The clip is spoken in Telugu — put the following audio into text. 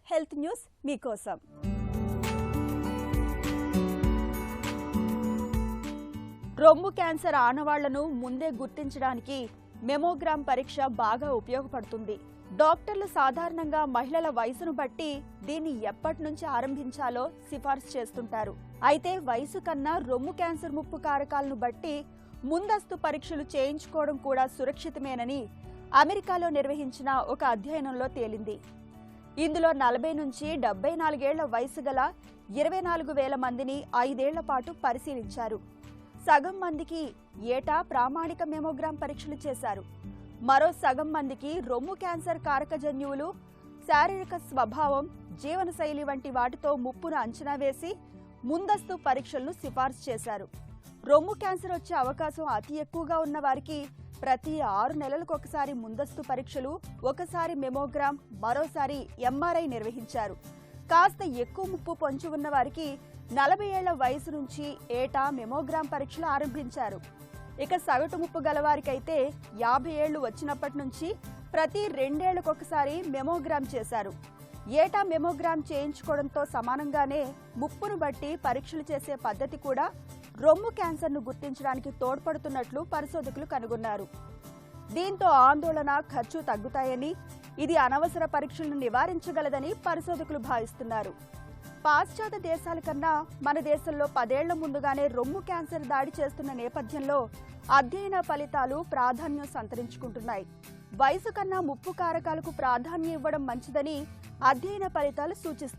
హెల్త్ న్యూస్ మీకోసం. రొమ్ము క్యాన్సర్ ఆనవాళ్లను ముందే గుర్తించడానికి మెమోగ్రామ్ పరీక్ష బాగా ఉపయోగపడుతుంది. డాక్టర్లు సాధారణంగా మహిళల వయసును బట్టి దీన్ని ఎప్పటి నుంచి ఆరంభించాలో సిఫార్సు చేస్తుంటారు. అయితే వయసు కన్నా రొమ్ము క్యాన్సర్ ముప్పు కారకాలను బట్టి ముందస్తు పరీక్షలు చేయించుకోవడం కూడా సురక్షితమేనని అమెరికాలో నిర్వహించిన ఒక అధ్యయనంలో తేలింది. ఇందులో 40 నుంచి 74 ఏళ్ల వయసు గల 24,000 మందిని 5 ఏళ్ల పాటు పరిశీలించారు. సగం మందికి ఏటా ప్రామాణిక మెమోగ్రామ్ పరీక్షలు చేశారు. మరో సగం మందికి రొమ్ము క్యాన్సర్ కారక జన్యువులు, శారీరక స్వభావం, జీవనశైలి వంటి వాటితో ముప్పును అంచనా వేసి ముందస్తు పరీక్షలను సిఫార్సు చేశారు. రొమ్ము క్యాన్సర్ వచ్చే అవకాశం అతి ఎక్కువగా ఉన్న వారికి ప్రతి 6 నెలలకు ఒకసారి ముందస్తు పరీక్షలు, ఒకసారి మెమోగ్రామ్, మరోసారి ఎంఆర్ఐ నిర్వహించారు. కాస్త ఎక్కువ ముప్పు పొంచి ఉన్న వారికి 40 ఏళ్ల వయసు నుంచి ఏటా మెమోగ్రామ్ పరీక్షలు ఆరంభించారు. ఇక సగటు ముప్పు గలవారికైతే 50 ఏళ్లు వచ్చినప్పటి నుంచి ప్రతి 2 ఏళ్లకొకసారి మెమోగ్రామ్ చేశారు. ఏటా మెమోగ్రామ్ చేయించుకోవడంతో సమానంగానే ముప్పును బట్టి పరీక్షలు చేసే పద్ధతి కూడా రొమ్ము క్యాన్సర్ను గుర్తించడానికి తోడ్పడుతున్నట్లు పరిశోధకులు కనుగొన్నారు. దీంతో ఆందోళన, ఖర్చు తగ్గుతాయని, ఇది అనవసర పరీక్షలను నివారించగలదని పరిశోధకులు భావిస్తున్నారు. పాశ్చాత్య దేశాల కన్నా మన దేశంలో 10 ఏళ్ల ముందుగానే రొమ్ము క్యాన్సర్ దాడి చేస్తున్న నేపథ్యంలో అధ్యయన ఫలితాలు ప్రాధాన్యం సంతరించుకుంటున్నాయి. వయసు కన్నా ముప్పు కారకాలకు ప్రాధాన్యం ఇవ్వడం మంచిదని అధ్యయన ఫలితాలు సూచిస్తున్నాయి.